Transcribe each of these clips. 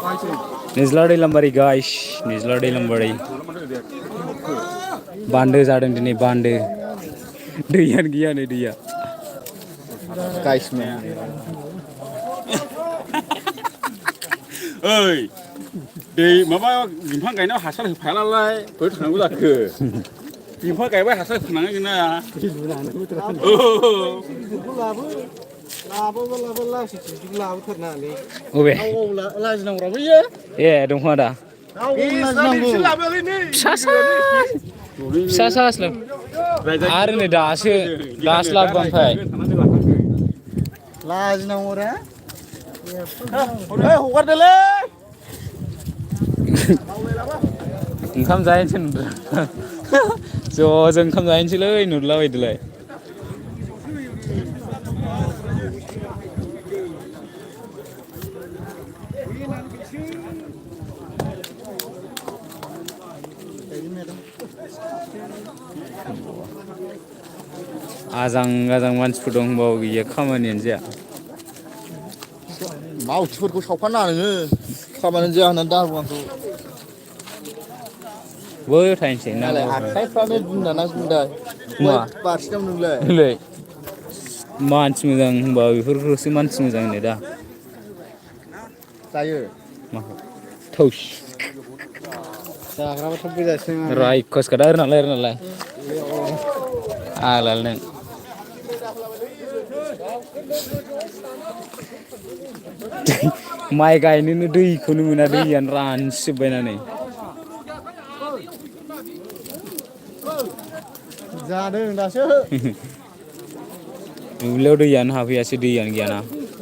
निज्ला दैलामबारि guys निज्ला दैलामबारि बान्दो जादों दिनै बान्दो दैयानो गैया नै दैया गाइस ओइ दै माबा बिफां गायनायाव हासार होफायालाय बोरै थांनांगौ जाखो बिफां गायबाय हासार होनाङा जोंना लाबोथारनाङालै अबे लाजिनांगौरा बैयो ए दंफाङा दा फिसा सासलो आरो नै दासो लाबोबा ओमफ्राय लाजिनांगौरा हगारदोलै ओंखाम जाहैनोसै ज' ओंखाम जाहैनोसैलै नुलाबायदोलाय आजां गाजां मानसिफोर दं होनबाबो गैया खामानियानो जाया मावथिफोरखौ सावफानाङा नोङो खामानियानो जाया होननानै दाबुं आंखौ बैयाव थाहैनोसै ना आखाइफ्रानो गुंना गुंदा बारसिनाव नोंलाय मानसि मोजां होनबा बेफोरखौसो मानसि मोजां होनो दा जायो थौस जाग्राबाथ' गोजासिनो रायखस खादा एरनालाय आगलाल नों माइ गायनोनो दैखौनो मोना दैयानो रानजोबबायना नै जादों दासो दुब्लियाव दैयानो हाबफैयासै दैयानो गैयाना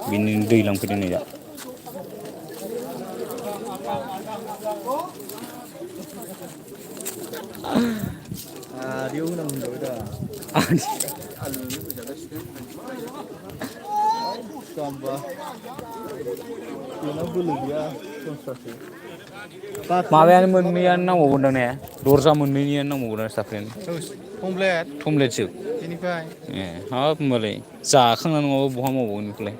बिनि दै लांफैदों नै दा आदियाव होनांगौ होनजाबाय दा जाम्बा बेनाव बोलो गैया सनस्रासो माबायानो मोननैयानो नांबावगोनदां ने दरजा मोननैनियानो नांबावगोन साख्रियानो थमब्लेटसो बेनिफ्राय ए हाब होनबालाय जाखांनानै नङाबा बहा मावबावगोन बेखौलाय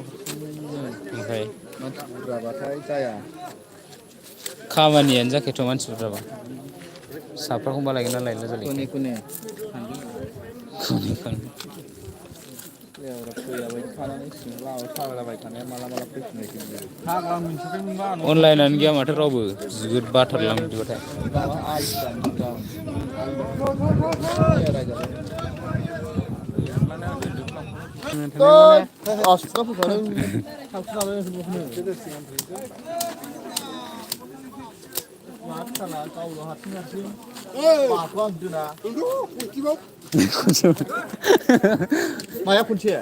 ओमफ्राय मानसि बुरजाबाथाय जाया खामानियानो जाखायाथ' मानसि बुरजाबा साफ्राखौबा लायगोन ना लायला जालाय अनलाइनानो गैया माथो रावबो जिगोद बाथारलां बिदिबाथाय माया खनसे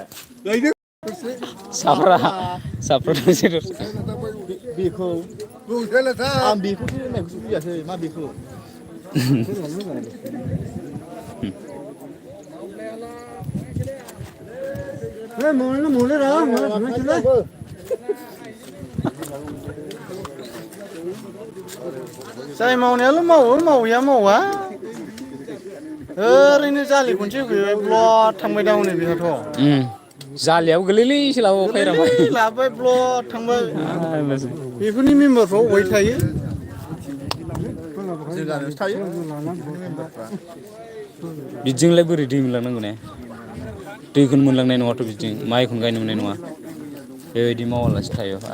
साफ्रा बेखौ आं बेखौसो होननायखौसो बुजियासै मा बेखौ जाय मावनायाल' मावैया मावा ओरैनो जालि खनसे होफैबाय ब्लद थांबाय दा हनै बेहाथ' जालियाव गोलैलैसो लाबोबाय ब्लद थांबाय बेफोरनि मेम्बारफ्रा अबाय थायो बिदिजोंलाय बोरै दै मोनलांनांगौ ने दैखौनो मोनलांनाय नङाथ' बिदिजों माइखौनो गायनो मोननाय नङा बेबायदि मावालासे थायोबा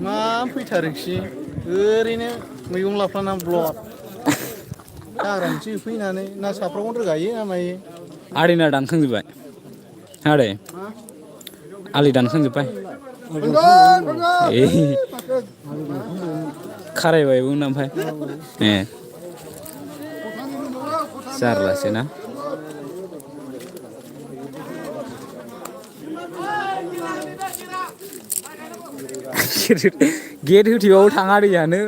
मा फैथारोखि ओरैनो मैगं लाफ्लाना ब्लद हाग्रा मोनसे होफैनानै ना साफ्रावनो रोगायो ना मायो आदैना दानखांजोब्बाय आदै आलि दानखांजोब्बाय खारायबायबो ना ओमफ्राय ए जारलासो ना गेट होथेबाबो थाङा दैयानो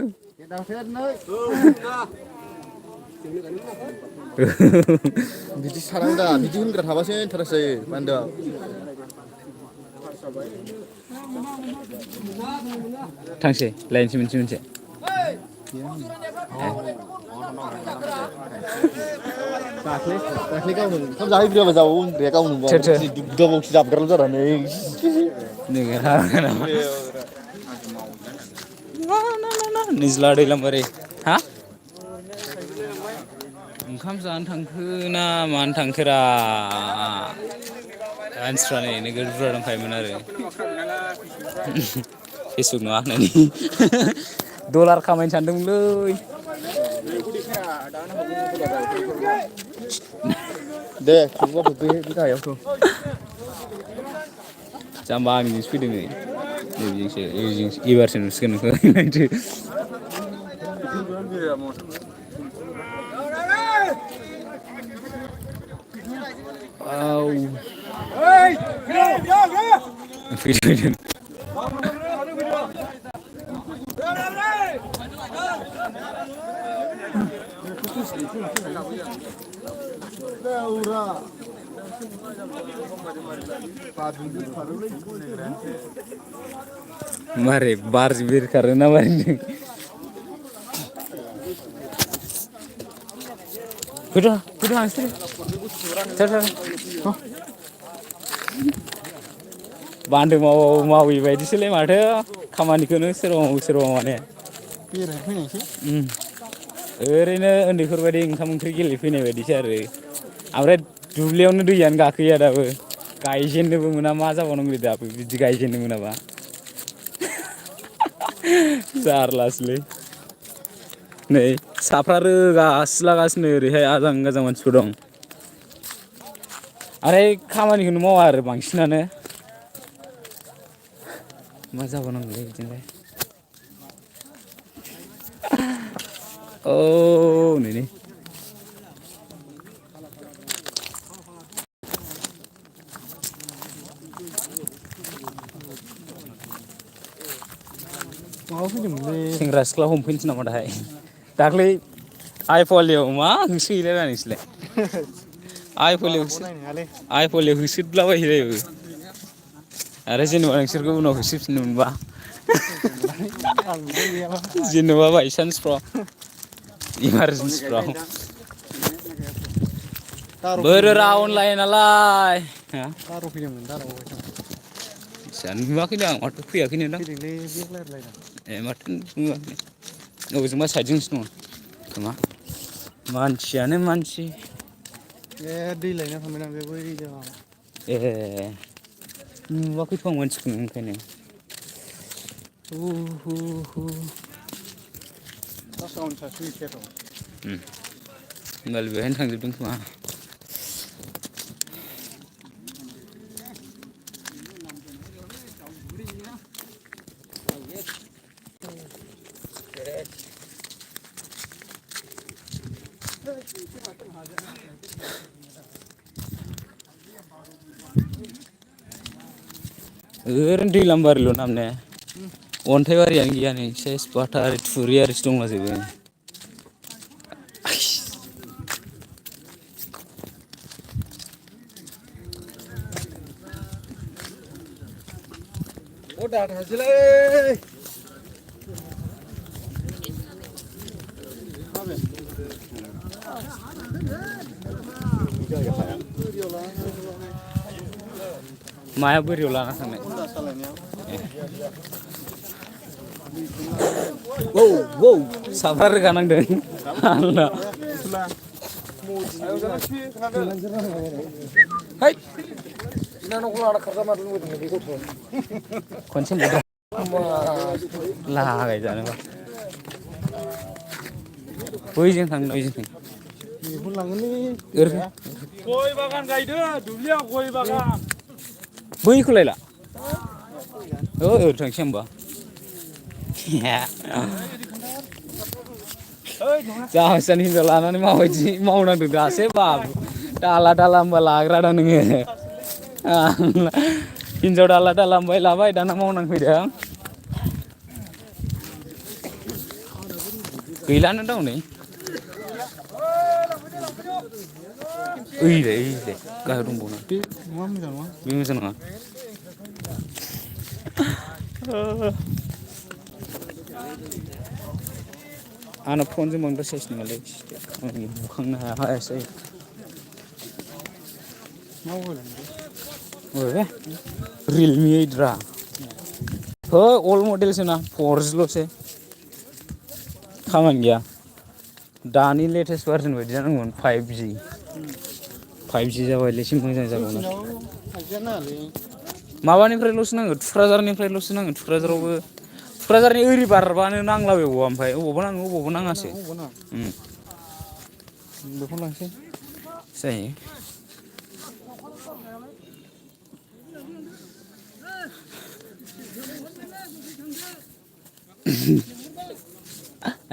बिदि सानांगौ दा बिदि होनग्रा थाबासो इन्टारेस्ट जायो बान्दोआव थांसै लायनोसै मोनसे दाख्लै गावनो ओंखाम जाहैग्रोआबा जाबावो उन्दुग्राया गावनो दुगदावबावसो जाबग्राल' जानानै निज्ला दैलामारि हा ओंखाम जानो थांखो ना मानो थांखोरा मानसिफ्रा नै नोगोर बुरजा दंखायोमोन आरो फेसबुक नङा होननानै डलार खामायनो सानदोंमोनलै दे थुबाबो बे गाहायावथ' जाम्बा आंनिजोंसो फैदों नै नैबेजोंसो एबारसो नुसिगोन नोंखौ नायदो फैदों मारै बारजों बिरखारो ना मारै फैदो हांसै बान्दो मावै बायदिसोलै माथो खामानिखौनो सोरबा मावो सोरबा माने बेरायनो फैनायसै ओरैनो उन्दैफोरबायदि ओंखाम ओंख्रि गेलेफैनाय बायदिसो आरो ओमफ्राय दुब्लियावनो दैयानो गाखोया दाबो गायजेननोबो मोना मा जाबावनांगौ दाबो बिदि गायजेननो मोनाबा जारलासोलै नै साफ्रा रोगास्लागासिनो ओरैहाय आजां गाजां मानसिफोर दं आरो खामानिखौनो मावा आरो बांसिनानो मा जाबावनांगौलै बिदिनोलाय औ नै माबा फैदोंमोनलै सेंग्रा सिख्ला हमफैनोसै नामा दाहाय दाख्लै आइ पवालियाव मा होसो हैलायना नोंसोरलाय आइ पवालियाव होसोदलाबायहैलायबाय आरो जेनेबा नोंसोरखौ उनाव होसोफिननो मोनबा जेनेबा बायसान्सफ्राव इमारजेन्सिफ्राव बोरो राउन्ड लायो नालाय दारु फैदोंमोन दारुआव नुवाखैनो आं माथो फैयाखैनो दां फैदोंलै बे रायलायदों ए माथो नुवाखै बबेजोंबा साइडजोंसो दङ खोमा मानसियानो मानसि बे दै लायना थांबायदां बे बै जायगायाव ए नुवाखैथ' आं मानसिखौनो ओंखायनो होमबालाय बेहायनो थांजोबदों खोमा ओरैनो दैलामबारिल' नामने अन्थाइबारियानो गैया नै सेस बाथा आरि थुरि आरिसो दंलाजोबो माया बोरियाव लाना थांनाय साफ्रा रोगानांदों खनसे लागाय जानोबा बैजों थां बेखौ लाङोलै गय बागान गायदो दुब्लियाव गय बागान बैखौलाय ला ओरै थांसै होमबा जाहाजानि हिनजाव लानानै माबायदि मावनांदों दासो बाबु दाला होनबा लाग्रा दा नोङो हिनजाव दाला होनबाय लाबाय दाना मावनांफैदों गैलानो दं नै ओइलाय गाहायाव दंबावो बे नङा मोजां नङा बे मोजां नङा आंना फनजों बांद्राय साइज नङालै आंनि बुखांनो हायासै रियेलमि 8 रा हो अल्ड मडेलसो ना 4Gल'सो खामानि गैया दानि लेटेस्ट भार्जन बायदि जानांगौमोन 5G जाबायलै एसे मोजां जागौमोन माबानिफ्रायल'सो नाङो थुक्राझारनिफ्रायल'सो नाङो थुक्राझारनि ओरै बारबानो नांलाबाय ओमफ्राय अबावबा नाङो अबावबा नाङासो बेखौनो लांसै जायो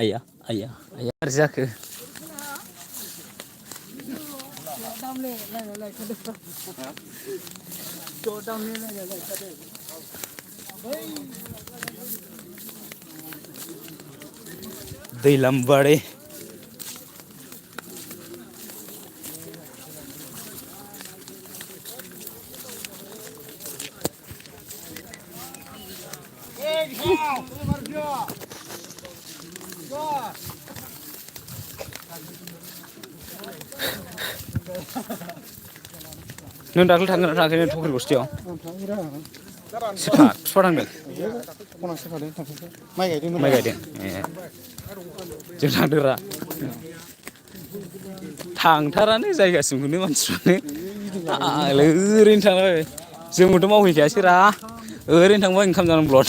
आया गाज्रि जाखो दैलामबारि नों दाख्लै थांगोन ना थाङाखै थख्रि बस्थियाव बिफा थांदों माइ गायदों ए जों थांदोंरा थांथारानो जायगासिमखौनो मानसिफ्रानो ओरैनो थांलाबाय जोंबोथ' मावहैखायासैरा ओरैनो थांबाय ओंखाम जानानै ब्लद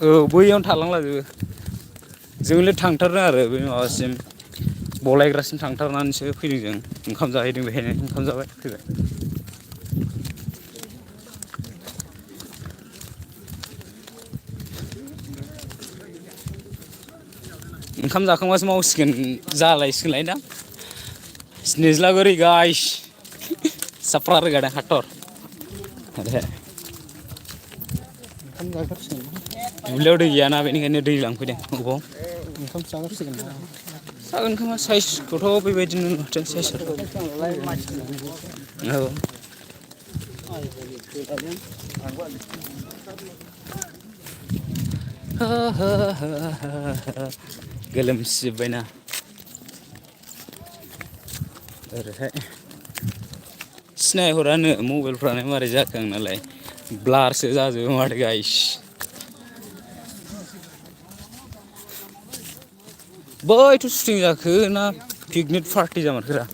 औ बैयावनो थालांलाजोबो जोंलाय थांथारदों आरो बे माबासिम बलायग्रासिम थांथारनानैसो फैदों जों ओंखाम जाहैदों बेहायनो ओंखाम जाबाय फैबाय ओंखाम जाखांबासो मावसिगोन जालायसिगोनलाय दा स्निज्लागुरि गाइस साफ्रा रोगादों हाथर दुब्लियाव दै गैयाना बेनिखायनो दै लांफैदों अबाव ओंखाम जागोरसिगोन जागोन खोमा साइजखौथ' बेबायदिनो नुथों साइजआथ' औ गोलोमसिजोब्बायना ओरैहाय सिनायहरानो मबाइलफ्रानो मारै जाखो आंनालाय ब्लारसो जाजोबो माथो गाइस बैथ' सुटिं जाखो ना पिकनिक पार्टि जामारखोरा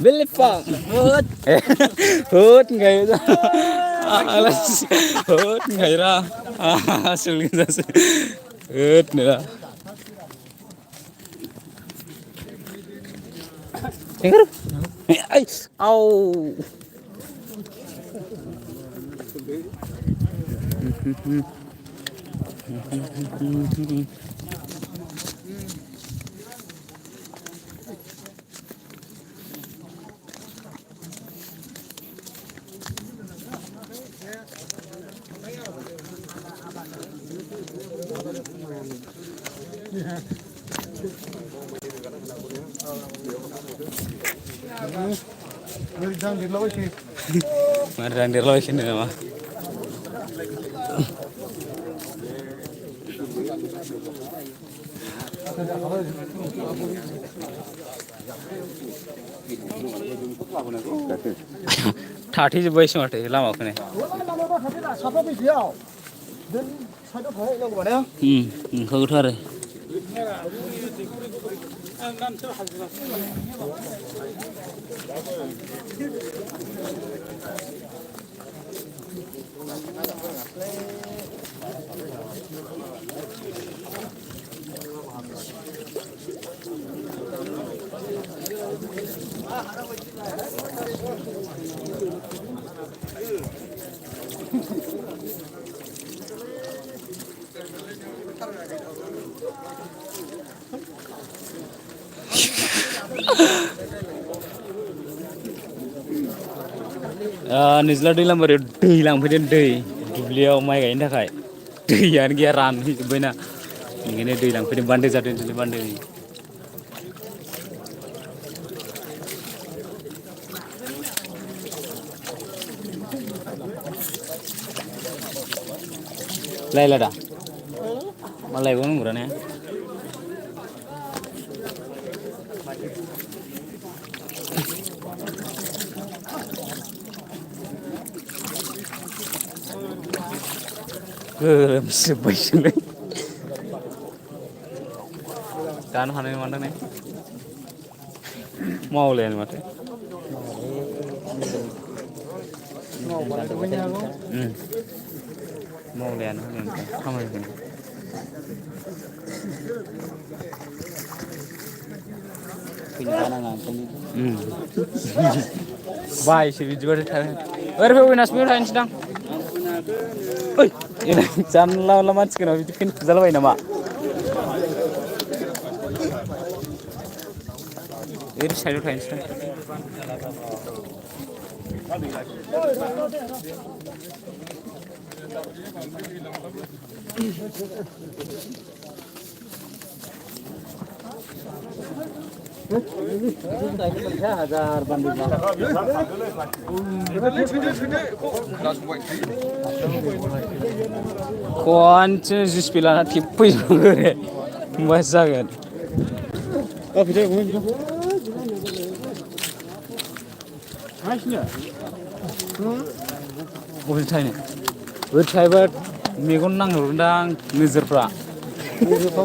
बेलेफां होद होनखायो होनखायोरा सोलिगोनसो होदनो आव Mari randir lo sini nama. Thati jebay semate lama kene. Kau thare. निज्ला दैलामबारियाव दै लांफैदों दै दुब्लियाव माइ गायनो थाखाय दैयानो गैया रानहैजोब्बायना बेनिखायनो दै लांफैदों बान्दो जादों दिनै बान्दो लायला दा मा लायबाव नांगौरा ने गोलोमजोब्बायसोलै दानो हानाय नङा ने मावलायानो माथो मावलायानो होनो खामानिखौनो बायसो बिदिबाथाय थानो ओरै अबिनाश बेयाव थाहैनोसै दां ओइ जानला मानला मानसिफोरनाव बिदि फैनो थुजालाबायो नामा ओरै साइडआव थाहैनोसै खनसे जिसिपि लाना थिबफैजोबो ओरै होमबासो जागोन बबे थाहैनो ओरै थाहैबा मेगन नांहरगोनदां नोजोरफ्रा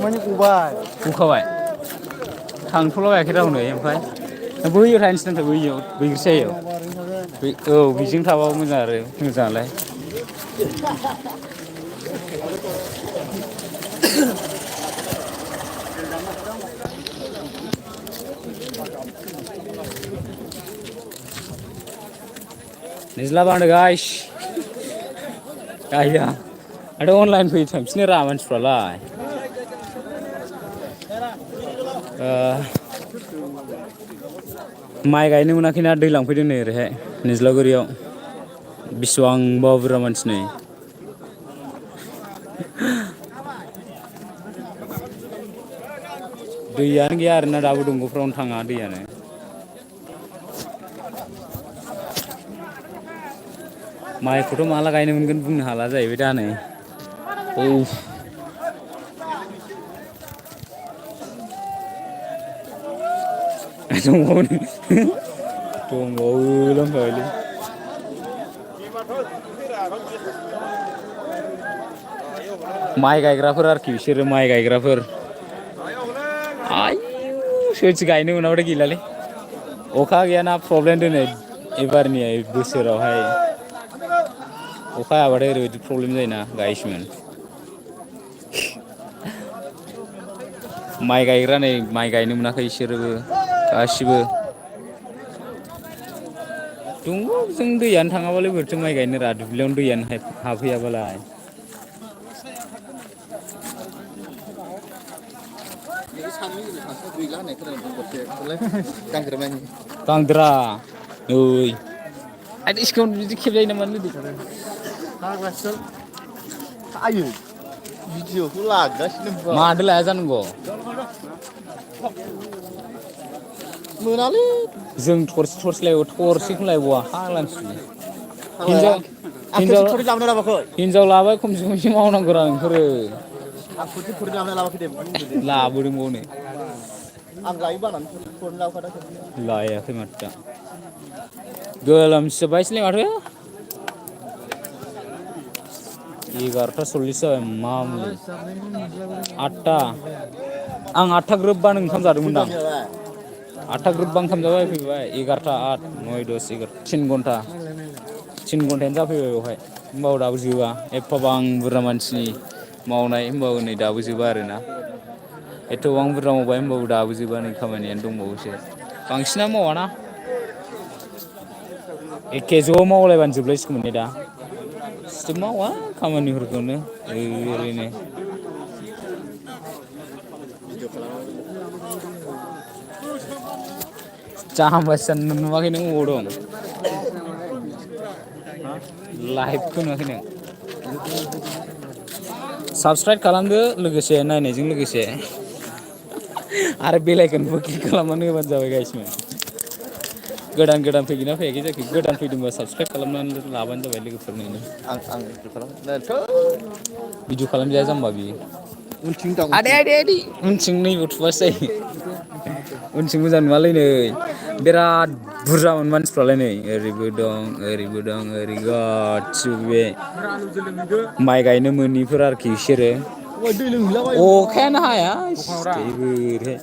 माने गबाय गखाबाय थांथ'लाबायाखै रावनो ओमफ्राय बैयाव थाहैनोसै नाथाय बैयाव बैग्रि सायाव औ बेजों थाबाबो मोजां आरो मोजाङालाय Nizla bandu guys gaya ada online fee time sini ramen sekolah माइ गायनो मोनाखैना दै लांफैदों नै ओरैहाय निज्लागुरियाव बिसिबांबा बुरजा मानसि नै दैयानो गैया आरोना दाबो दंग'फ्रावनो थाङा दैयानो माइखौथ' माला गायनो मोनगोन बुंनो हाला जाहैबाय दा नै दंबावो लोंबायलै माइ गायग्राफोर आरोखि बिसोरो माइ गायग्राफोर आयु सोरथो गायनो मोनाबाथाय गैलालै अखा गैयाना प्रब्लेम दोनै एबारनि बोसोरावहाय अखा हाबाथाय ओरैबायदि प्रब्लेम जायोना गायसोमोन माइ गायग्रा नै माइ गायनो मोनाखै इसोरबो गासिबो दङ जों दैयानो थाङाबालाय बोरैथो माइ गायनो रा दुब्लियावनो दैयानो हाबहैयाबालाय गांद्रा ओइ आरो इसकाउन्ट बिदि खेबजायो नामा लोगो आयो भिडिअखौ लागासिनो मादो लाया जानांगौ मोनालै जों थरसे लायो थरसेखौ लायबावा हालांसै हिनजाव लाबाय खमसे खमसे मावनांगौ रा नोंसोरो लाबोदों बावनो आं लायो बानानै लाबोखादों लायाखै माथो दा गोलोमजोब्बायसोलै माथो 11:40 जाबाय मा मुलि 8टा आं 8टा ग्रोबबानो ओंखाम जादोंमोनदां 8टा ग्रोबबा ओंखाम जाबाय फैबाय 11टा 8 9 10 11 3 घन्टा 3 घन्टायानो जाफैबाय बेवहाय होमबाबो दाबो जोबा एफाबां बुरजा मानसिनि मावनाय होमबाबो नै दाबो जोबा आरोना एथ'बां बुरजा मावबाय होमबाबो दाबो जोबा नै खामानियानो दंबावोसो बांसिना मावाना एखे ज' मावलायबानो जोबलायसिगौमोन ने दा सिथो मावा खामानिफोरखौनो ओरैनो जाम्बासो नुवाखै नों अबाव दं लाइभखौ नुवाखै नों साबसक्राइब खालामदो लोगोसे नायनायजों लोगोसे आरो बेल आइकनखौ क्लिक खालामनानै होबानो जाबाय गाइसमोन गोदान फैगोना फैयाखै जाखो गोदान फैदोंबा साबसक्राइब खालामनानै लाबानो जाबाय लोगोफोरनो आं भिडिअ खालामजाया जाम्बा बियो उनथिं दां आदे उनथिं नैबो थुबासो जायो उनथिं मोजां नुवालै नै बिराद बुरजामोन मानसिफ्रालाय नै ओरैबो दं ओरै गासिबो बे माइ गायनो मोनिफोर आरोखि बिसोरो दै लोंहैलाबायो अखायानो हाया ओरैहाय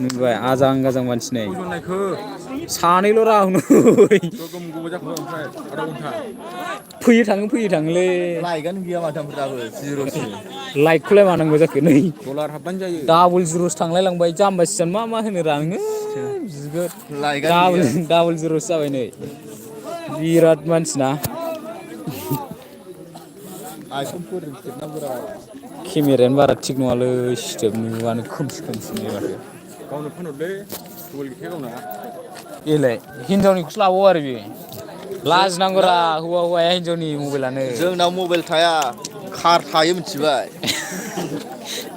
नुबाय आजां गाजां मानसि नै सानैल' राहुन फैयो थाङोलै लाइगानो गैया माथो ओमफ्राय दाबो जिर'सो लाइटखौलाय मानांगौ जाखो नै डलार हाबबानो जायो डाबल जिर'सो थांलाय लांबाय जाम्बा सियान मा होनो रा नोङो लाइगानो गैया डाबल जिर'सो जाबाय नै बिराद मानसिना आइफनफोरजों खेबनांगौरा केमेरायानो बारा थिग नङालै सिथोब नुवानो खोमसि माथो गावनो फानहरलै मबाइल गैखाया गावना बेलाय हिनजावनिखौसो लाबावो आरो बे लाजिनांगौरा हौवाया हिनजावनि मबाइलानो जोंनाव मबाइल थाया कार थायो मिथिबाय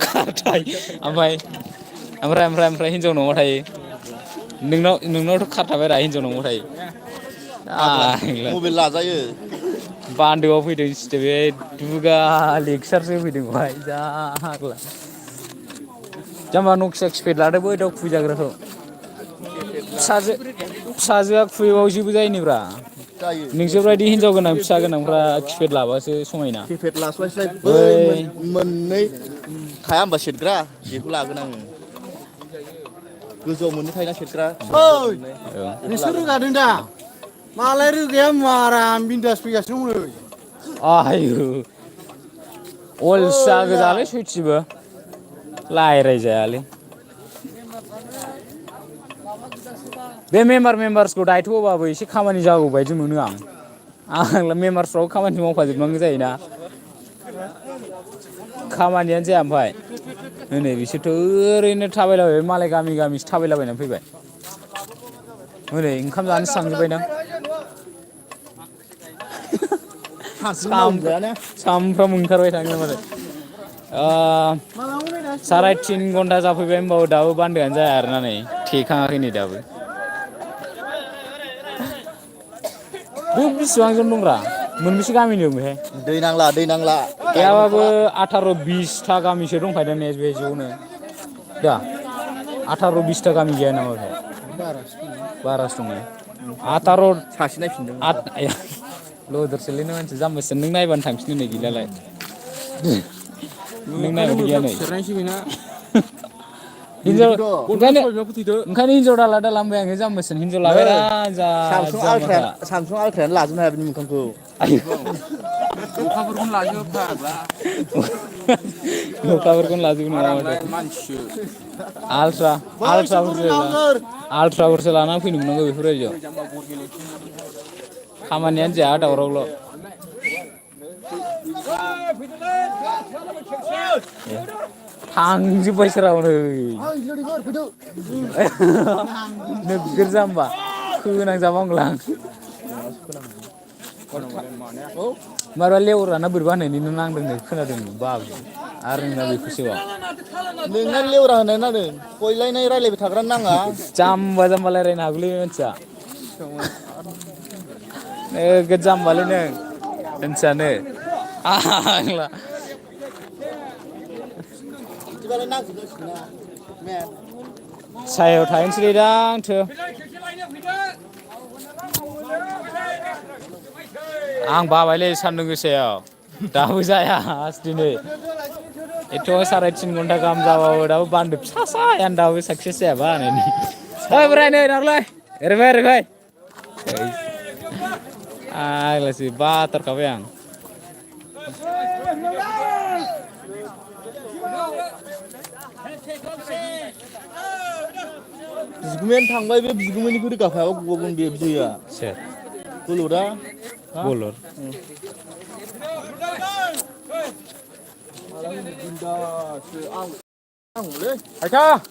कार थायो ओमफ्राय हिनजावनाव मा थायो नोंनावथ' कार थाबायरा हिनजावनाव मा थायो मबाइल लाजायो बान्दोआव फैदों सिथो बे दुगा लेक्सारसो फैदों बेवहाय जाग्ला जाम्बा नकिया किपेड लादो बै दाउ खुबैजाग्राखौ फिसाजोआ खुबैबाबो जेबो जायिनिब्रा जायो नोंसोरबायदि हिनजाव गोनां फिसा गोनांफ्रा किपेड लाबासो समायना किपेड लास्लायस्लाय बै मोननै थाया होमबा सेरग्रा बेखौ लागोन आङो गोजौआव मोननै थायोना सेरग्रा नोंसोर रोगादों दा मालाय रोगाया माराम बिन्दास फैगासिनो दं नै आयु अलसिया गोजालै सयथिबो रायज्लायजायालै बे मेम्बार्सखौ दायथ' होबाबो एसे खामानि जागौ बायदि मोनो आं मेम्बार्सफ्राबो खामानि मावफाजोबनांगौ जायोना खामानियानो जाया ओमफ्राय नै बिसोरथ' ओरैनो थाबायलाबाय मालाय गामिसो थाबायलाबायनानै फैबाय हनै ओंखाम जानोसो थांजोब्बायदां सामफ्रामबो ओंखारबाय थाङो माथो 3.5 घन्टा जाफैबाय होनबाबो दाबो बान्दोआनो जाया आरोना नै थेखाङाखै नै दाबो बे बेसेबां जन दंब्रा मोनबेसे गामिनि दं बेहाय दै नांला गैयाबाबो 18-20टा गामिसो दंखायदां ने बे ज'नो दा 18-20टा गामि गैया नामा बेहाय बारासो दं 18 सासे नायफिनदों लदरसोलै नों मानसि जाम्बासियान नों नायबानो थांफिनो नै गैलालाय नों नायबानो गैया नै ओंखायनो हिनजाव दाला होनबाय आङो जाम्बासियान हिनजाव लाबायरा सामसुं आल्ट्रायानो लाजोबनो हाया बिनि मोखांखौ अखाफोरखौनो लाजोबो फाग्ला अखाफोरखौनो लाजोबो नङा माथो मानसिसो आल्ट्राफोरसो लानानै फैनो मोननांगौ बेफोरबायदियाव खामानियानो जाया दावरावल' थांजोब्बायसोरा हनै नोगोर जाम्बा फोनांजाबांलां माबा लेवराना बोरैबा होननायनिनो नांदों खोनादों बाबु आरो नोंना बेखौसोबाव नोंना लेवरा होननाय नांदों गयलायनाय रायलायबाय थाग्रा नाङा जाम्बा रायलायनो हागौलै मानसिया नोगोद जाम्बालै नों मानसियानो आग्ला सायाव थाहैनोसैलै दां आं बाबायलै सान्दुं गोसायाव दाबो जाया दिनै एथ' 3.5 घन्टा गाहाम जाबाबो दाबो बान्दो फिसायानो दाबो साक्सेस जायाबा बोराय नै दाख्लै ओरैबाय आग्लासो बाथारखाबाय आं बिगुमायानो थांबाय बे बिगुमैनिखौ रोगाफायाबा गबावगोन बे बिजयआ सोर बलरा बलर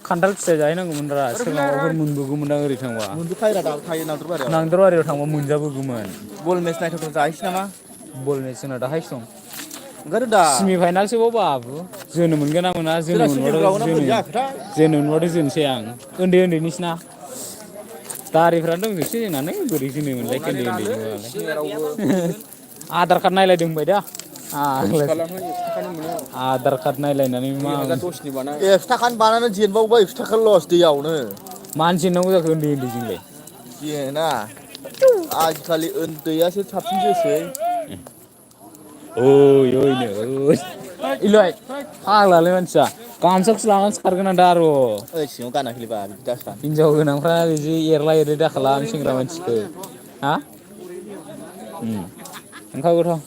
खान्थाल फिथाइ जाहैनांगौमोन रा सोरनावबाफोर मोनबोगौमोनदां ओरै थांबा मोनबोखायोरा दाबो थायो नांदरबारियाव थांबा मोनजाबोगौमोन बल मेच नायथावथाव जाहैसै नामा बल मेच जोंना दाहायसो दं ओंखारदों दा सेमि फाइनालसोबाव बाबु जोनो मोनगोन ना मोना जोनो मोनबाथ' जोनोसै आं उन्दैनिसोना दारिफ्रा दंजोबसै जोंनानै बोरै जोनो मोनलाय उन्दै उन्दैजोंलाय आधार कार्ड नायलायदों होनबाय दा आधार कार्ड नायलायनानै मा 100 थाखानि बानायनानै जेनबावबाय 100 थाखा लस दैयावनो मानो जेननांगौ जाखो उन्दै उन्दैजोंलाय जेना आजिखालि उन्दैयासो साबसिन जोसै ओइ ओइनो ओइ इलाय फाग्लालै मानसिया गामसाखौसो लानानैसो खारगोन आं दा र' ओइ सिङाव गानाखैबा बिदि दासान हिनजाव गोनांफ्रा बिदि एरला एरै दाखालाम सेंग्रा मानसिखौ हा ओंखारगोथ'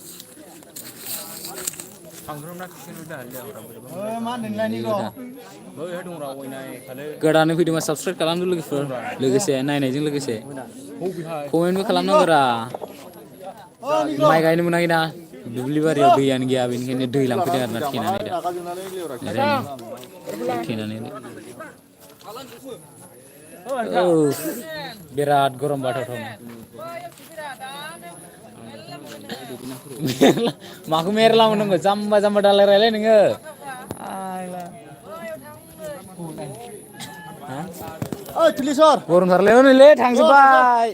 गोदानै फैदोंबा साबसक्राइब खालामदो लोगोफोर लोगोसे नायनायजों लोगोसे कमेन्टबो खालामनांगौरा माइ गायनो मोनाखै ना दुब्लि बारियाव दैयानो गैया बेनिखायनो दै लांफैदों आरोना थेनानै दा थेनानै औ बिराद गरम बाथावथावनो माखौ मेरला मोननांगौ जाम्बा जाम्बा दालाय रायलाय नोङो ओइ थिलिसर गरमथारलै नैलै थांजोब्बाय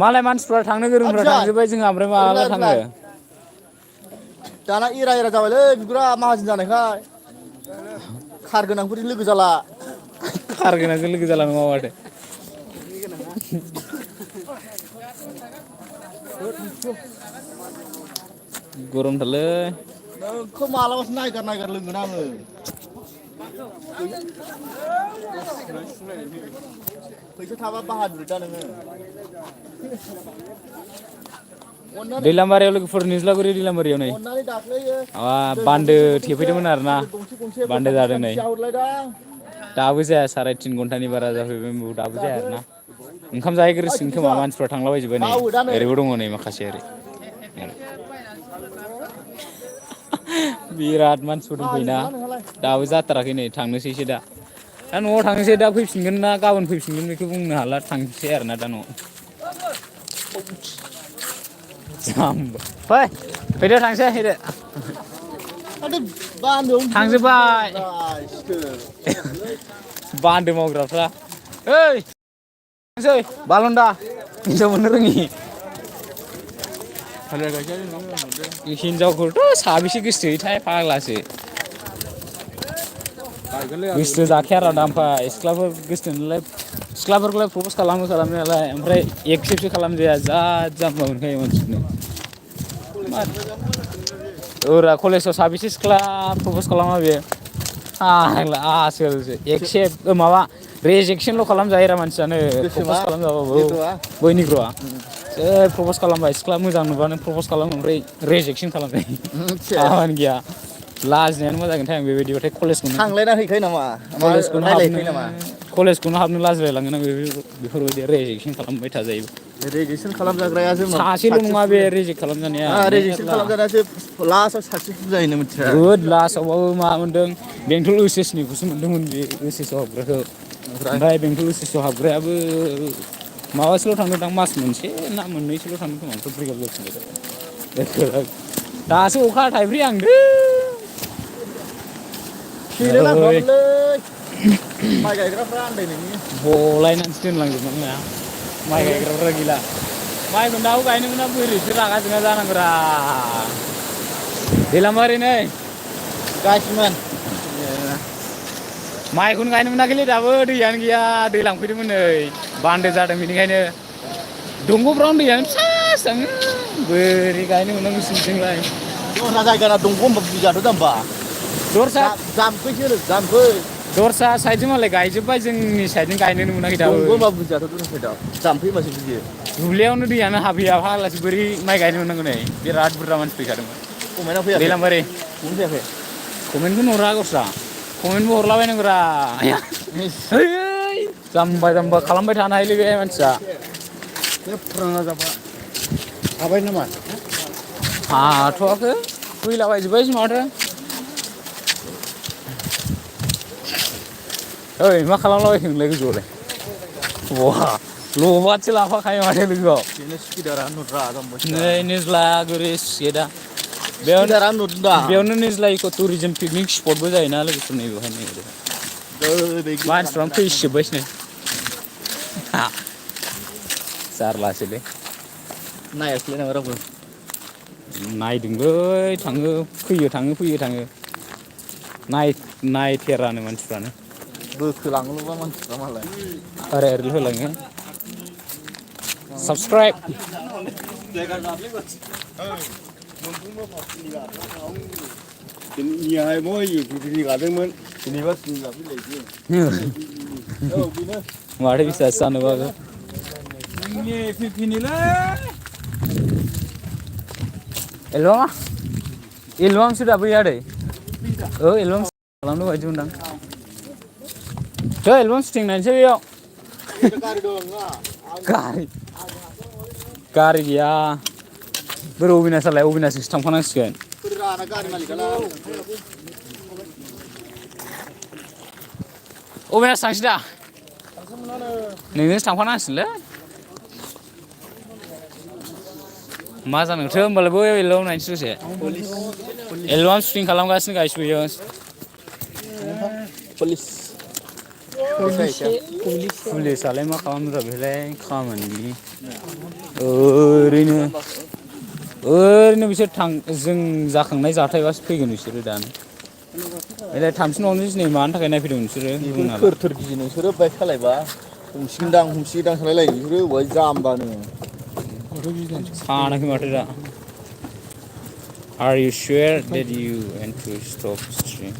मालाय मानसिफ्रा थांनो गोरोंफ्रा थांजोब्बाय जोंहा ओमफ्राय माला थाङो दाना एरा एरा जाबायलै बिगुरा माहाजोन जानायखाय खार गोनांफोरजों लोगो जाला खार गोनांजों लोगो जाला नङा माथो गरमथारलै नोंखौ मालाबासो नायगार नायगार लोंगोन आङो फैसा थाबा बाहादुर दा नोङो दैलामारियाव लोगोफोर निज्लागुरि दैलामारियाव नै अननानै दाख्लैयो बान्दो थेफैदोंमोन आरोना बान्दो जादों नै दाबो जाया 3.5 घन्टानि बारा जाफैबाय दाबो जाया आरोना ओंखाम जाहैग्रोसिगोन खोमा मानसिफ्रा थांलाबायजोब्बाय नै ओरैबो दङ नै माखासे ओरै बिराद मानसिफोर दंफैयोना दाबो जाथाराखै नै थांनोसैसो दा न'आव थांनोसै दा फैफिनगोन ना गाबोन फैफिनगोन बेखौ बुंनो हाला थांसै आरोना दा न'आव फैदो थांसै फैदो थांजोब्बाय बान्दो मावग्राफ्रा ओइ थांसै बालन्दा हिनजाव मोननो रोङि हिनजावखौथ' साबेसे गोसोथोयोथाय फाग्लासो गोसो जाखाया आरो ओमफ्राय सिख्लाफोरखौलाय प्रप'ज खालामनायालाय ओमफ्राय एक्सेप्टसो खालामजाया जा जाम्बा मोनखायो मानसिफोरनो ओरा कलेजाव साबेसे सिख्ला प्रप'ज खालामा बेयो फाग्ला आसोलसो एक्सेप्ट माबा रेजेक्सनल' खालामजायोरा मानसियानो प्रप'ज खालामजाबाबो बैनिग्र'आ प्रप'ज खालामबाय सिख्ला मोजां नुबानो प्रप'ज खालामो ओमफ्राय रेजेक्सन खालामजायो खामानि गैया लाजिनायानो मोजांथाय आं बेबायदिबाथाय थांलायना हैखायो नामा कलेजखौनो हाबनो लाजिलायलाङोना बेफोरबायदि रेजेक्सन खालामबाय थाजायो रेजेक्सन खालामजाग्राया जोंनाव सासेल' नङा बे रेजेक्ट खालामजानाया रेजेक्सन खालामजानायासो लास्टआव साक्सेसफुल जाहैनो मिथिया बुहुद लास्टआवबाबो मा मोन्दों बेंटल ओइचएसनिखौसो मोन्दोंमोन बे ओइचएसआव हाबग्राखौ ओमफ्राय बेंटल ओइचएसआव हाबग्रायाबो माबासोल' थांदोंदां मास मोनसे ना मोननैसोल' थांदों खोमा ओमफ्राय ब्रेकआप जाफिनबाय दासो अखा थाइफ्रिहांदों माइ गायग्राफ्रा आन्दायनायनि बलायनानैसो दोनलांजोबनांगौ माइ गायग्राफ्रा गैला माइखौ दाबो गायनो मोना बोरैसो रागा जोंना जानांगौरा दैलामारि नै गायसिमोन माइखौनो गायनो मोनाखैलै दाबो दैयानो गैया दै लांफैदोंमोन नै बान्दो जादों बेनिखायनो दंग'फ्रावनो दैयानो फिसा थाङो बोरै गायनो मोननांगौ सिंथिंलाय दस्रा जायगाना दंग' होनबा बुजाथ' जाम्बा दस्रा जाम्फैसो जाम्फै दस्रा साइडजों मालाय गायजोब्बाय जोंनि साइडजों गायनोनो मोनाखै दाबो दंग' होनबा बुजियाथ' दस्रा साइडआव जाम्फै होनबासो बुजियो दुब्लियावनो दैयानो हाबहैया फाग्लासो बोरै माइ गायनो मोननांगौ नै बिराद बुरजा मानसि फैखादोंमोन कमेन्टआव फैयाखै दैलामारि फैयाखै कमेन्टखौनो हरा गावस्रा कमेन्टबो हरलाबायनांगौरा जाम्बा जाम्बा खालामबाय थानो हायोलै बे मानसिया फुराना जाबा हाबाय नामा हाथ'वाखै फैलाबायजोब्बाय माथो ओइ मा खालामलाबायखो नोंलाय गोजौआवलाय बहा लबारसो लाफाखायो माथो लोगोआव बेनो स्पिडारा नुद्रा नै निज्ला गुरि सिदा बेयावनो निज्ला इक' टुरिजम पिकनिक स्पटबो जायोना लोगोफोर नै बेवहाय मानसिफ्रानो फैजोब्बायसो नै जारलासोलै नायाखैलै नामा रावबो नायदोंलै थाङो फैयो नायथेरानो मानसिफ्रानो बोखोलाङोल'बा मानसिफ्रा मालाय ओरै होलाङो साबसक्राइब दिनैहाय बय बिनि गादोंमोन दिनैबा सिनि गाफैलायसै औ बेनो माथो बिसास जानोबाबो जोंनि फिफिनिलै एलबामसो दाबो आदै एलबाम खालामनो बायदि मोनदां एलबाम सुटिं नायनोसै बेयाव गारि गैया बोरो अबिनासालाय अबिनासजोंसो थांफानांसिगोन अबिनास थांसै दा नोंजोंसो थांफानांसिगोनलै मा जानांगौथो होमबालाय बै एलबाम नायनोसै दसे एलबाम सुटिं खालामगासिनो गाइस बेयो पुलिसालाय मा खालामनो बेलाय खामानि गैयि ओरैनो बिसोर जों जाखांनाय जाथायबासो फैगोन बिसोरो दानो बेलाय थांफिनबावनोसै दिनै मानि थाखाय नायफैदों नोंसोरो थोर थोर गियो नोंसोरो बाइक सालायबा हमसिगोनदां सालायलायो नोंसोरो बहाय जाम्बानो सानाखै माथो दा Are you sure that you want to stop stream?